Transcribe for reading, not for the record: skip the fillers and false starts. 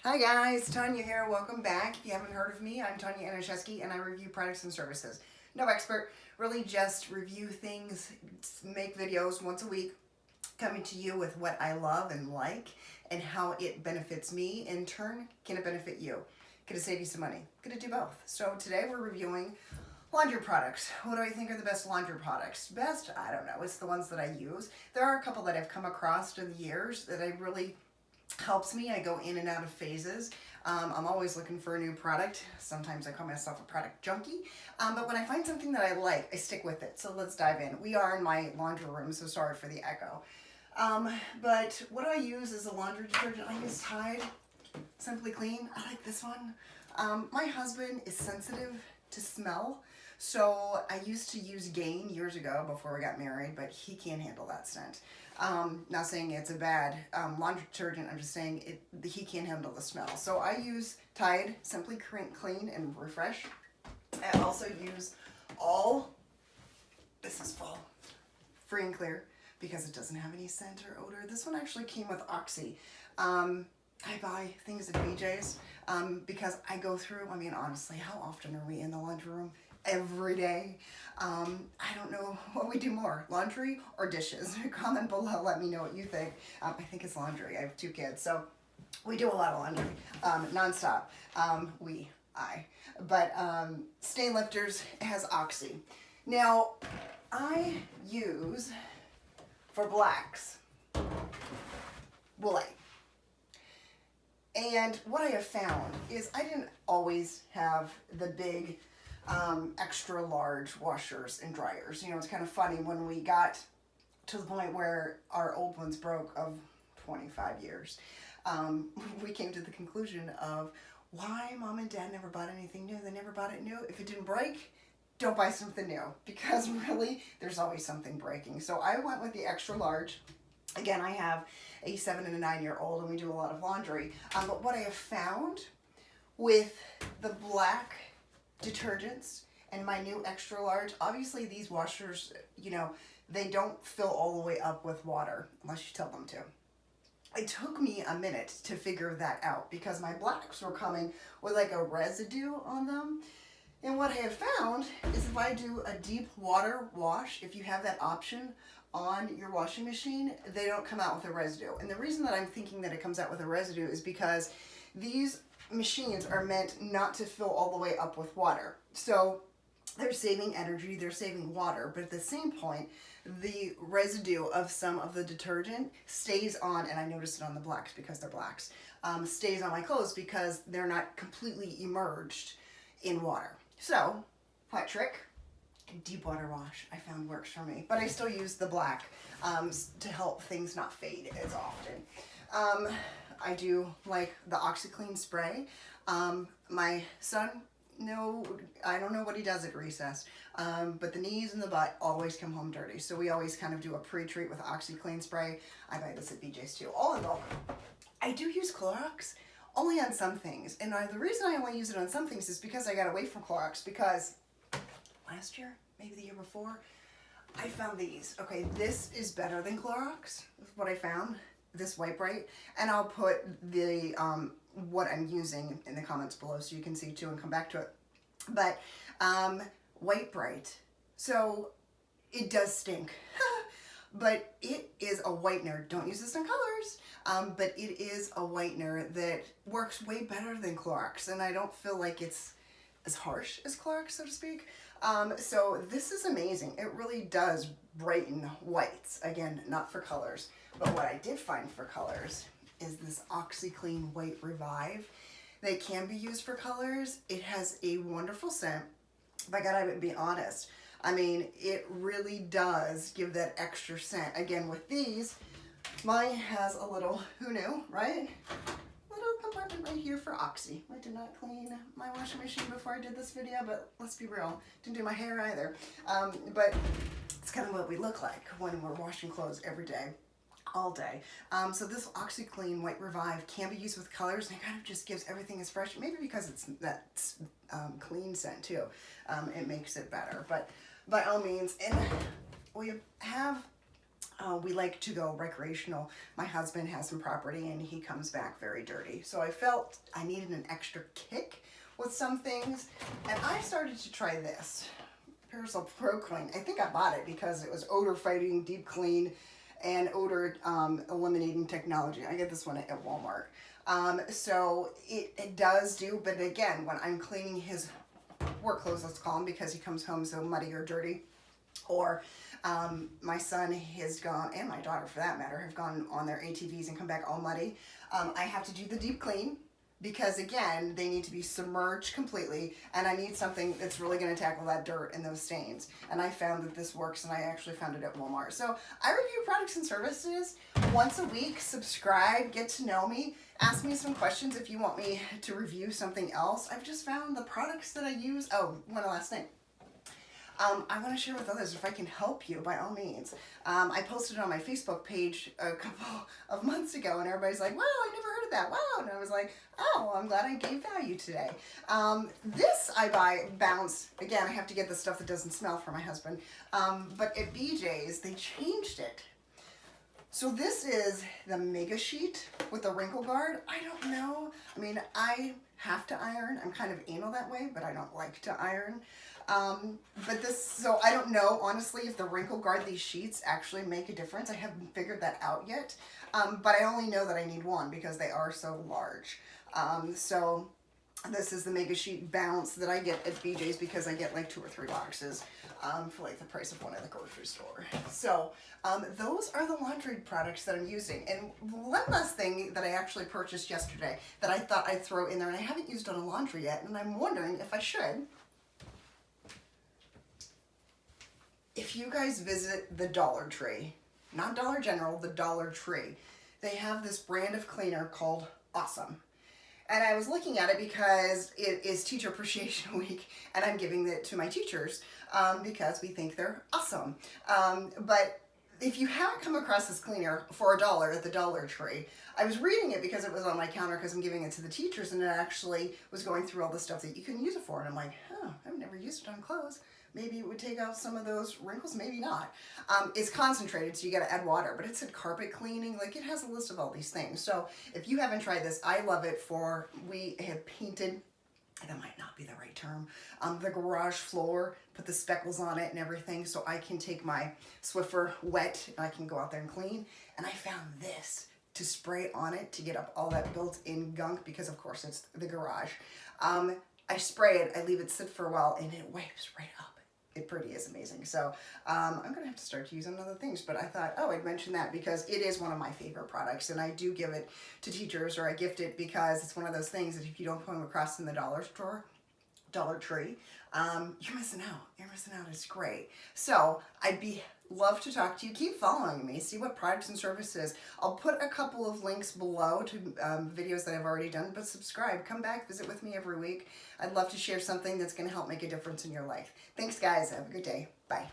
Hi guys, Tanya here. Welcome back. If you haven't heard of me, I'm Tanya Aniszewski and I review products and services. No expert, really just review things, make videos once a week, coming to you with what I love and like and how it benefits me. In turn, can it benefit you? Could it save you some money? Could it do both? So today we're reviewing laundry products. What do I think are the best laundry products? Best? I don't know. It's the ones that I use. There are a couple that I've come across in the years that I really helps me. I go in and out of phases. I'm always looking for a new product. Sometimes I call myself a product junkie. But when I find something that I like, I stick with it. So let's dive in. We are in my laundry room, so sorry for the echo. But what do I use as a laundry detergent? I use Tide Simply Clean. I like this one. My husband is sensitive to smell. So I used to use Gain years ago before we got married, but he can't handle that scent. Not saying it's a bad laundry detergent, I'm just saying he can't handle the smell. So I use Tide Simply Clean and Refresh. I also use this is full, free and clear, because it doesn't have any scent or odor. This one actually came with Oxy. I buy things at BJ's because I go through, honestly, how often are we in the laundry room? Every day. I don't know what we do more, laundry or dishes. Comment below, let me know what you think. I think it's laundry. I have 2 kids, so we do a lot of laundry, nonstop. But Stain Lifters has Oxy. Now, I use, for blacks, WOOLITE. And what I have found is I didn't always have the big extra large washers and dryers. You know, it's kind of funny when we got to the point where our old ones broke of 25 years. We came to the conclusion of why Mom and Dad never bought anything new. They never bought it new. If it didn't break, don't buy something new, because really there's always something breaking. So I went with the extra large. Again, I have a 7 and a 9-year-old and we do a lot of laundry. But what I have found with the black detergents and my new extra large, obviously these washers, you know, they don't fill all the way up with water unless you tell them to. It took me a minute to figure that out because my blacks were coming with like a residue on them. And what I have found is if I do a deep water wash, if you have that option on your washing machine, they don't come out with a residue. And the reason that I'm thinking that it comes out with a residue is because these machines are meant not to fill all the way up with water. So they're saving energy, they're saving water, but at the same point, the residue of some of the detergent stays on, and I noticed it on the blacks because they're blacks, stays on my clothes because they're not completely immersed in water. So, hot trick, deep water wash I found works for me, but I still use the black to help things not fade as often. I do like the Oxyclean Spray. My son, I don't know what he does at recess, but the knees and the butt always come home dirty. So we always kind of do a pre-treat with Oxyclean Spray. I buy this at BJ's too. All in bulk. I do use Clorox only on some things. And the reason I only use it on some things is because I got away from Clorox because last year, maybe the year before, I found these. Okay, this is better than Clorox, is what I found. This white Brite, and I'll put the what I'm using in the comments below so you can see too and come back to it. But white Brite, so it does stink, but it is a whitener. Don't use this in colors, but it is a whitener that works way better than Clorox, and I don't feel like it's as harsh as Clorox, so to speak. So this is amazing. It really does brighten whites. Again, not for colors. But what I did find for colors is this Oxyclean White Revive. They can be used for colors. It has a wonderful scent. But I gotta be honest, it really does give that extra scent. Again, with these, mine has a little, who knew, right? Little compartment right here for Oxy. I did not clean my washing machine before I did this video, but let's be real, didn't do my hair either. But it's kind of what we look like when we're washing clothes every day, all day. So this Oxyclean White Revive can be used with colors, and it kind of just gives everything as fresh, maybe because it's that clean scent too. It makes it better, but by all means. And we have We like to go recreational. My husband has some property and he comes back very dirty. So I felt I needed an extra kick with some things. And I started to try this. Persil PROCLEAN. I think I bought it because it was odor fighting, deep clean, and odor eliminating technology. I get this one at Walmart. So it does do, but again, when I'm cleaning his work clothes, let's call him, because he comes home so muddy or dirty, or my son has gone, and my daughter for that matter, have gone on their ATVs and come back all muddy. I have to do the deep clean because again, they need to be submerged completely, and I need something that's really going to tackle that dirt and those stains. And I found that this works, and I actually found it at Walmart. So I review products and services once a week. Subscribe, get to know me, ask me some questions if you want me to review something else. I've just found the products that I use. Oh, one last thing. I want to share with others if I can help you, by all means. I posted it on my Facebook page a couple of months ago, and everybody's like, wow, I never heard of that, wow. And I was like, oh, I'm glad I gave value today. This I buy, Bounce. Again, I have to get the stuff that doesn't smell for my husband. But at BJ's, they changed it. So this is the Mega Sheet with the wrinkle guard. I don't know. I mean, I have to iron. I'm kind of anal that way, but I don't like to iron. But this, so I don't know, honestly, if the wrinkle guard, these sheets actually make a difference. I haven't figured that out yet. But I only know that I need one because they are so large. So this is the Mega Sheet Bounce that I get at BJ's because I get like 2 or 3 boxes for like the price of one at the grocery store. So those are the laundry products that I'm using. And one last thing that I actually purchased yesterday that I thought I'd throw in there, and I haven't used on a laundry yet, and I'm wondering if I should. If you guys visit the Dollar Tree, not Dollar General, the Dollar Tree, they have this brand of cleaner called Awesome. And I was looking at it because it is Teacher Appreciation Week, and I'm giving it to my teachers because we think they're awesome. But if you haven't come across this cleaner for $1 at the Dollar Tree, I was reading it because it was on my counter because I'm giving it to the teachers, and it actually was going through all the stuff that you can use it for. And I'm like, oh, I've never used it on clothes. Maybe it would take out some of those wrinkles, maybe not. It's concentrated, so you gotta add water, but it said carpet cleaning, like it has a list of all these things. So if you haven't tried this, I love it for, we have painted, that might not be the right term, the garage floor, put the speckles on it and everything, so I can take my Swiffer wet and I can go out there and clean. And I found this to spray on it to get up all that built-in gunk, because of course it's the garage. I spray it, I leave it sit for a while, and it wipes right up. It pretty is amazing. So I'm gonna have to start using other things, but I thought, oh, I'd mention that because it is one of my favorite products, and I do give it to teachers, or I gift it because it's one of those things that if you don't come across in the dollar store, Dollar Tree, you're missing out. You're missing out. It's great. So I'd love to talk to you. Keep following me. See what products and services. I'll put a couple of links below to videos that I've already done, but subscribe. Come back. Visit with me every week. I'd love to share something that's going to help make a difference in your life. Thanks, guys. Have a good day. Bye.